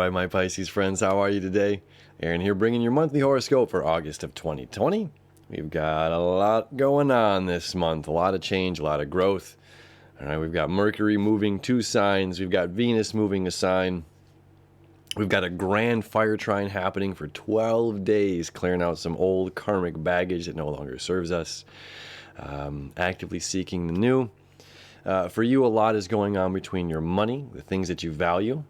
right, my Pisces friends, how are you today? Aaron here, bringing your monthly horoscope for August of 2020. We've got a lot going on this month, a lot of change, a lot of growth. All right, we've got Mercury moving 2 signs. We've got Venus moving a sign. We've got a grand fire trine happening for 12 days, clearing out some old karmic baggage that no longer serves us. Actively seeking the new. For you, a lot is going on between your money, the things that you value,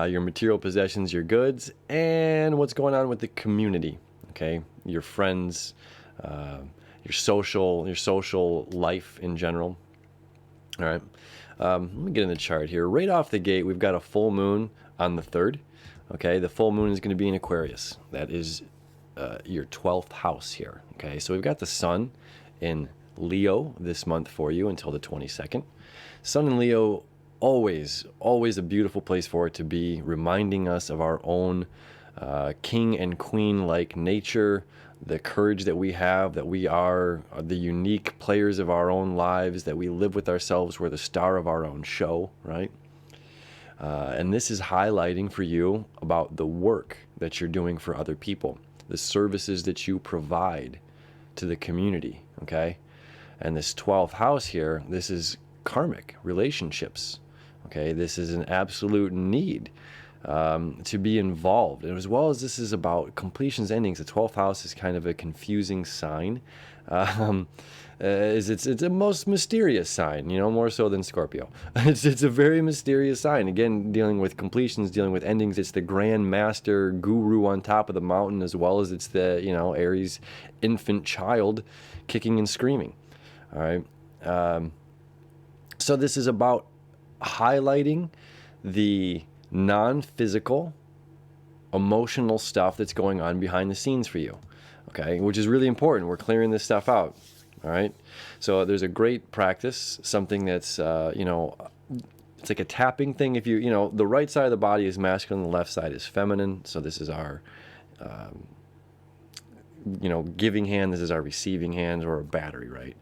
your material possessions, your goods, and what's going on with the community. Okay, your friends, your social life in general. All right, let me get in the chart here. Right off the gate, we've got a full moon on the 3rd. Okay, the full moon is going to be in Aquarius. That is your 12th house here. Okay, so we've got the sun in Leo this month for you until the 22nd. Sun in Leo, always a beautiful place for it to be, reminding us of our own king and queen-like nature, the courage that we have, that we are the unique players of our own lives, that we live with ourselves, we're the star of our own show, right? And this is highlighting for you about the work that you're doing for other people, the services that you provide to the community, okay? And this 12th house here, this is karmic relationships, okay? This is an absolute need to be involved. And as well as this is about completions, endings, the 12th house is kind of a confusing sign. It's a most mysterious sign, you know, more so than Scorpio. It's a very mysterious sign. Again, dealing with completions, dealing with endings. It's the grand master guru on top of the mountain, as well as it's the, you know, Aries infant child kicking and screaming. All right. So this is about highlighting the non-physical, emotional stuff that's going on behind the scenes for you. Okay, which is really important. We're clearing this stuff out. All right. So there's a great practice, something that's, you know, it's like a tapping thing. If you know, the right side of the body is masculine, the left side is feminine. So this is our, you know, giving hand. This is our receiving hand, or a battery, right?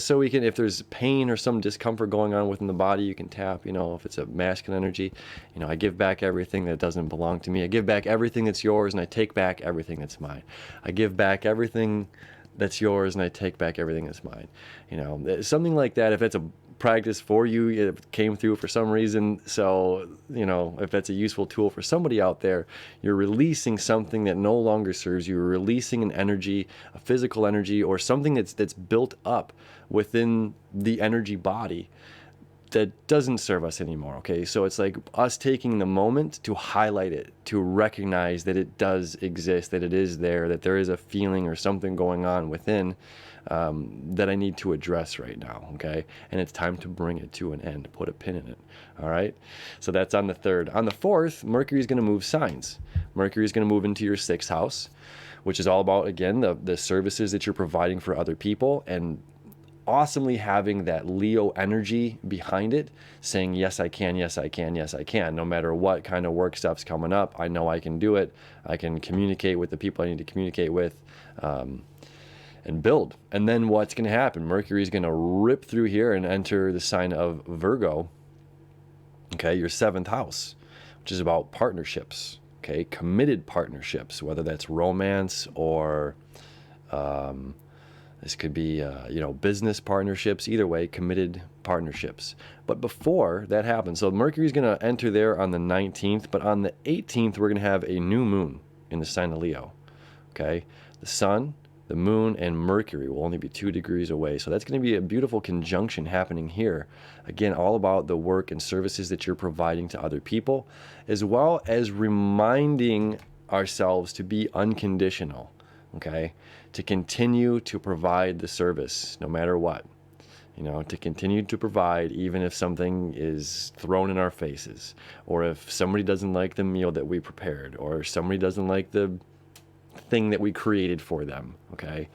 So we can, if there's pain or some discomfort going on within the body, you can tap, you know, if it's a masculine energy, you know, I give back everything that doesn't belong to me. I give back everything that's yours, and I take back everything that's mine. I give back everything that's yours, and I take back everything that's mine. You know, something like that. If it's a practice for you, it came through for some reason. So, you know, if that's a useful tool for somebody out there, you're releasing something that no longer serves you. You're releasing an energy, a physical energy, or something that's built up within the energy body that doesn't serve us anymore. Okay, so it's like us taking the moment to highlight it, to recognize that it does exist, that it is there, that there is a feeling or something going on within that I need to address right now. Okay, and it's time to bring it to an end, put a pin in it. All right, so that's on the 3rd. On the 4th, Mercury is going to move signs. Mercury is going to move into your 6th house, which is all about, again, the services that you're providing for other people, and awesomely having that Leo energy behind it, saying, yes, I can, yes, I can, yes, I can. No matter what kind of work stuff's coming up, I know I can do it. I can communicate with the people I need to communicate with, and build. And then what's going to happen? Mercury is going to rip through here and enter the sign of Virgo, okay, your 7th house, which is about partnerships, okay, committed partnerships, whether that's romance or this could be, you know, business partnerships, either way, committed partnerships. But before that happens, so Mercury is going to enter there on the 19th, but on the 18th, we're going to have a new moon in the sign of Leo, okay? The sun, the moon, and Mercury will only be 2 degrees away. So that's going to be a beautiful conjunction happening here. Again, all about the work and services that you're providing to other people, as well as reminding ourselves to be unconditional, okay? To continue to provide the service no matter what, you know, to continue to provide even if something is thrown in our faces, or if somebody doesn't like the meal that we prepared, or somebody doesn't like the thing that we created for them, okay?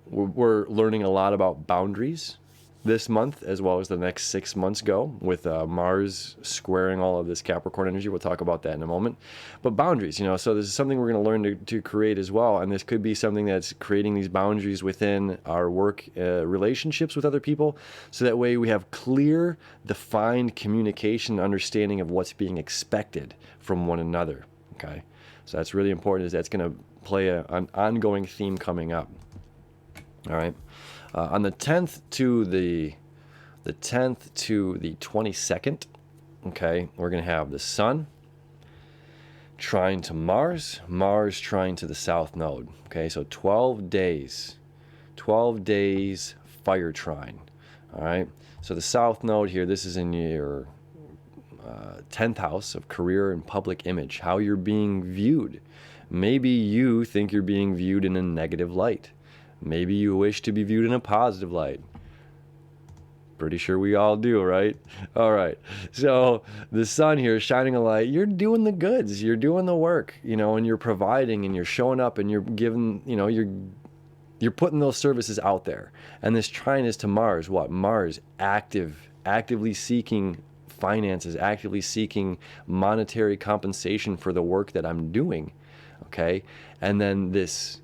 We're learning a lot about boundaries, this month, as well as the next 6 months go, with Mars squaring all of this Capricorn energy. We'll talk about that in a moment. But boundaries, so this is something we're going to learn to create as well. And this could be something that's creating these boundaries within our work relationships with other people. So that way we have clear, defined communication, understanding of what's being expected from one another. Okay. So that's really important, is that's going to play an ongoing theme coming up. All right. On the 10th to the 22nd, okay, we're going to have the Sun trine to Mars, Mars trine to the South Node. Okay, so 12 days fire trine. All right, so the South Node here, this is in your 10th house of career and public image, how you're being viewed. Maybe you think you're being viewed in a negative light. Maybe you wish to be viewed in a positive light. Pretty sure we all do, right? All right. So the Sun here is shining a light. You're doing the goods. You're doing the work, and you're providing, and you're showing up, and you're giving, you're putting those services out there. And this trine is to Mars. What? Mars, actively seeking finances, actively seeking monetary compensation for the work that I'm doing. Okay. And then this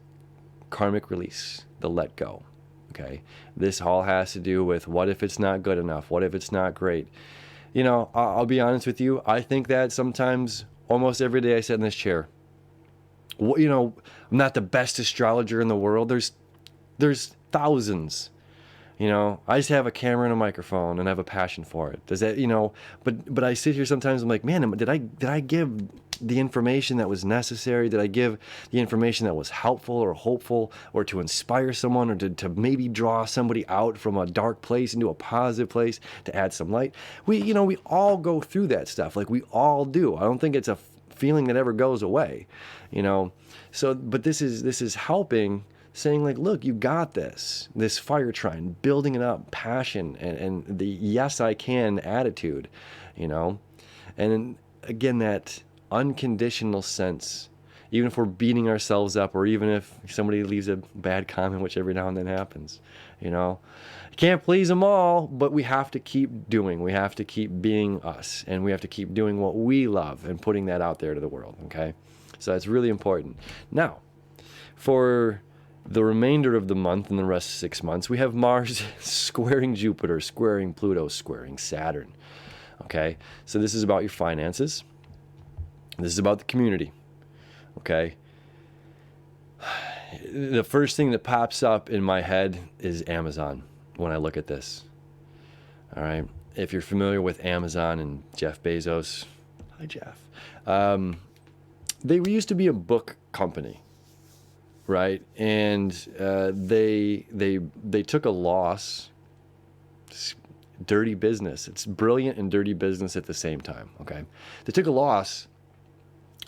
karmic release, the let go. Okay, this all has to do with what if it's not good enough? What if it's not great? I'll be honest with you. I think that sometimes, almost every day I sit in this chair. I'm not the best astrologer in the world. There's thousands. I just have a camera and a microphone and I have a passion for it. Does that, but I sit here sometimes, I'm like, man, did I give the information that was necessary? Did I give the information that was helpful or hopeful, or to inspire someone, or to maybe draw somebody out from a dark place into a positive place, to add some light? We all go through that stuff. Like, we all do. I don't think it's a feeling that ever goes away, So, but this is helping, saying like, look, you got this fire trine, building it up, passion, and the yes, I can attitude, and again, that unconditional sense, even if we're beating ourselves up, or even if somebody leaves a bad comment, which every now and then happens, can't please them all, but we have to keep doing, we have to keep being us, and we have to keep doing what we love and putting that out there to the world. Okay. So that's really important. Now, for the remainder of the month and the rest of 6 months, we have Mars squaring Jupiter, squaring Pluto, squaring Saturn. Okay. So this is about your finances. This is about the community, okay? The first thing that pops up in my head is Amazon when I look at this, all right? If you're familiar with Amazon and Jeff Bezos, hi, Jeff. They used to be a book company, right? And they took a loss. It's dirty business. It's brilliant and dirty business at the same time, okay? They took a loss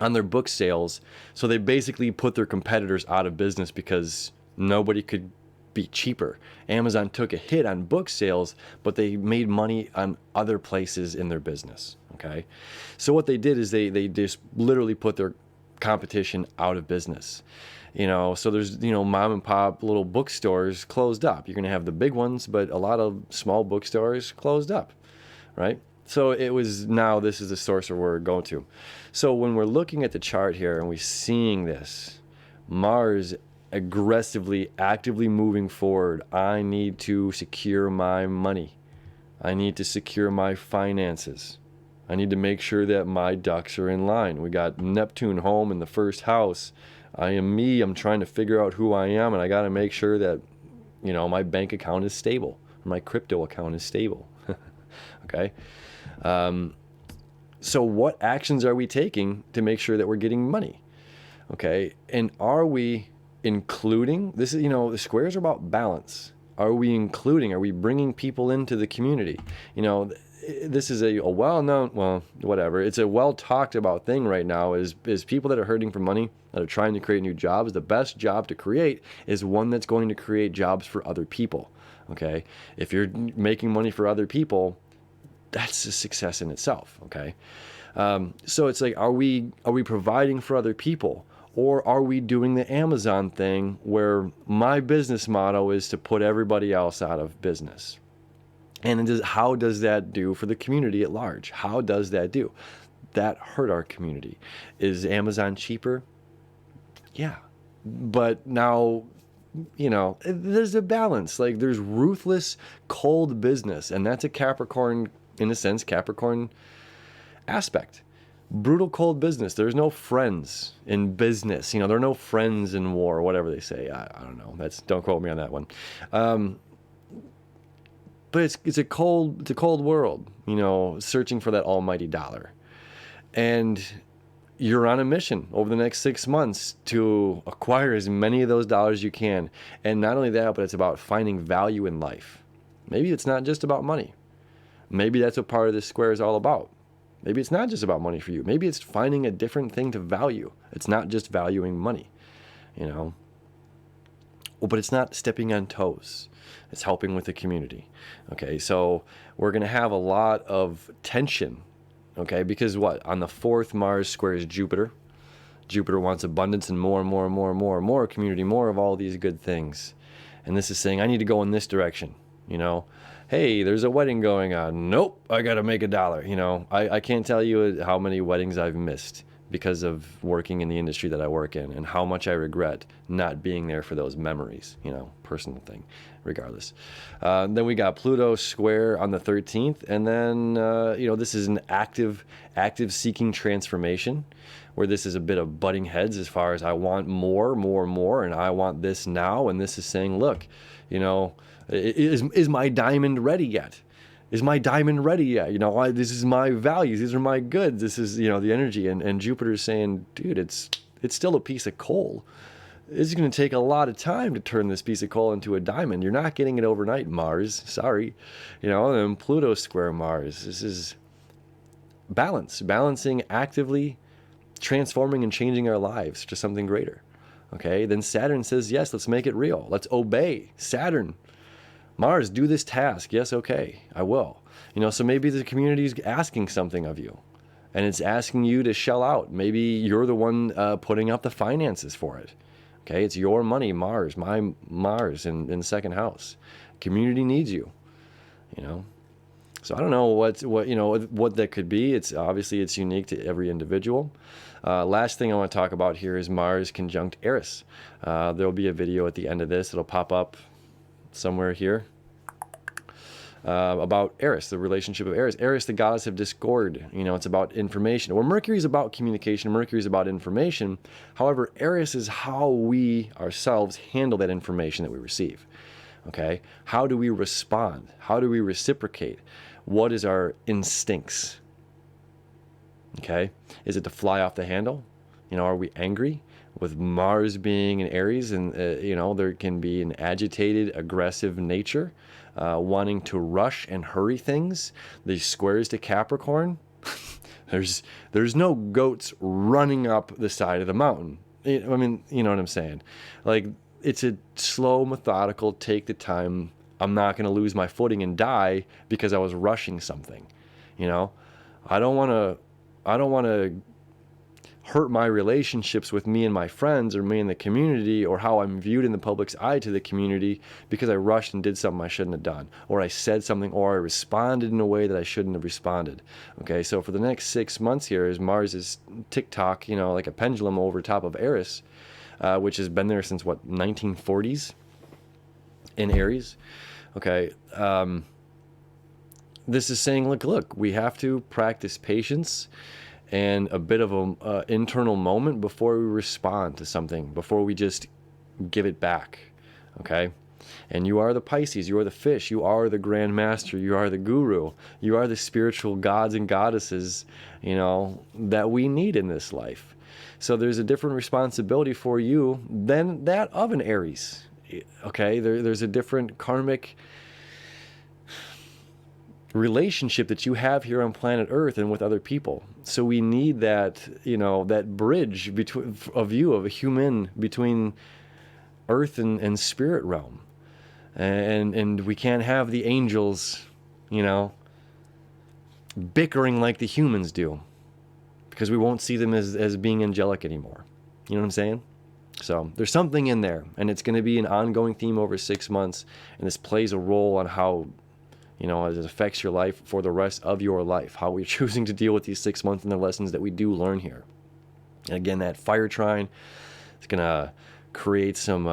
on their book sales, so they basically put their competitors out of business because nobody could be cheaper. Amazon took a hit on book sales, but they made money on other places in their business. Okay, so what they did is they just literally put their competition out of business. So there's mom and pop little bookstores closed up. You're gonna have the big ones, but a lot of small bookstores closed up, right? So this is the source where we're going to. So when we're looking at the chart here and we're seeing this, Mars aggressively, actively moving forward. I need to secure my money. I need to secure my finances. I need to make sure that my ducks are in line. We got Neptune home in the first house. I am me. I'm trying to figure out who I am, and I got to make sure that, my bank account is stable. My crypto account is stable. Okay. So what actions are we taking to make sure that we're getting money? Okay. And are we including, this is, the squares are about balance. Are we bringing people into the community? This is a well-known, it's a well-talked about thing right now is people that are hurting for money, that are trying to create new jobs. The best job to create is one that's going to create jobs for other people. Okay. If you're making money for other people, that's a success in itself. Okay. So it's like, are we providing for other people, or are we doing the Amazon thing where my business motto is to put everybody else out of business? And how does that do for the community at large? How does that do? That hurt our community. Is Amazon cheaper? Yeah. But now, there's a balance. Like, there's ruthless, cold business. And that's a Capricorn, in a sense, Capricorn aspect. Brutal, cold business. There's no friends in business. There are no friends in war, whatever they say. I don't know. Don't quote me on that one. But it's a cold world, searching for that almighty dollar. And you're on a mission over the next 6 months to acquire as many of those dollars as you can. And not only that, but it's about finding value in life. Maybe it's not just about money. Maybe that's what part of this square is all about. Maybe it's not just about money for you. Maybe it's finding a different thing to value. It's not just valuing money, But it's not stepping on toes. It's helping with the community. Okay, so we're going to have a lot of tension. Okay, because on the 4th, Mars squares Jupiter. Jupiter wants abundance and more and more and more and more and more community, more of all these good things. And this is saying, I need to go in this direction, Hey, there's a wedding going on. Nope, I got to make $1. I can't tell you how many weddings I've missed because of working in the industry that I work in, and how much I regret not being there for those memories, personal thing, regardless. Then we got Pluto square on the 13th. And then, this is an active seeking transformation, where this is a bit of butting heads as far as I want more, and I want this now. And this is saying, look, is my diamond ready yet? Is my diamond ready yet? This is my values. These are my goods. This is, the energy. And Jupiter is saying, dude, it's still a piece of coal. It's going to take a lot of time to turn this piece of coal into a diamond. You're not getting it overnight, Mars. Sorry. And Pluto square Mars. This is balancing actively, transforming and changing our lives to something greater. Okay. Then Saturn says, yes, let's make it real. Let's obey Saturn. Mars, do this task. Yes, okay, I will. So maybe the community is asking something of you, and it's asking you to shell out. Maybe you're the one putting up the finances for it. Okay, it's your money, Mars, my Mars in the 2nd house. Community needs you. So I don't know what that could be. It's obviously unique to every individual. Last thing I want to talk about here is Mars conjunct Eris. There'll be a video at the end of this. It'll pop up somewhere here about Eris, the relationship of Eris. Eris, the goddess of discord. It's about information. Well, Mercury is about communication. Mercury is about information. However, Eris is how we ourselves handle that information that we receive. Okay? How do we respond? How do we reciprocate? What is our instincts? Okay? Is it to fly off the handle? Are we angry? With Mars being in Aries, and there can be an agitated, aggressive nature, wanting to rush and hurry things. The squares to Capricorn, there's no goats running up the side of the mountain. You know what I'm saying? Like, it's a slow, methodical, take the time. I'm not going to lose my footing and die because I was rushing something. I don't want to hurt my relationships with me and my friends, or me and the community, or how I'm viewed in the public's eye to the community because I rushed and did something I shouldn't have done, or I said something, or I responded in a way that I shouldn't have responded. Okay, so for the next 6 months here, as Mars is tick-tock, like a pendulum over top of Eris, which has been there since 1940s in Aries. Okay, this is saying, look, we have to practice patience and a bit of an internal moment before we respond to something, before we just give it back, okay? And you are the Pisces, you are the fish, you are the Grand Master, you are the Guru, you are the spiritual gods and goddesses, that we need in this life. So there's a different responsibility for you than that of an Aries, okay? There's a different karmic relationship that you have here on planet Earth and with other people. So we need that, that bridge between of a human between Earth and spirit realm. And we can't have the angels, bickering like the humans do, because we won't see them as being angelic anymore. You know what I'm saying? So there's something in there, and it's going to be an ongoing theme over 6 months, and this plays a role on how you know, as it affects your life for the rest of your life, how we're choosing to deal with these 6 months and the lessons that we do learn here. And again, that fire trine is going to create some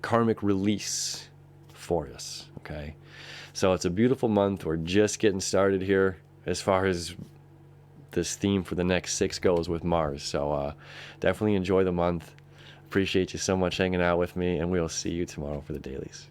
karmic release for us, okay? So it's a beautiful month. We're just getting started here as far as this theme for the next 6 goes with Mars. So definitely enjoy the month. Appreciate you so much hanging out with me, and we'll see you tomorrow for the dailies.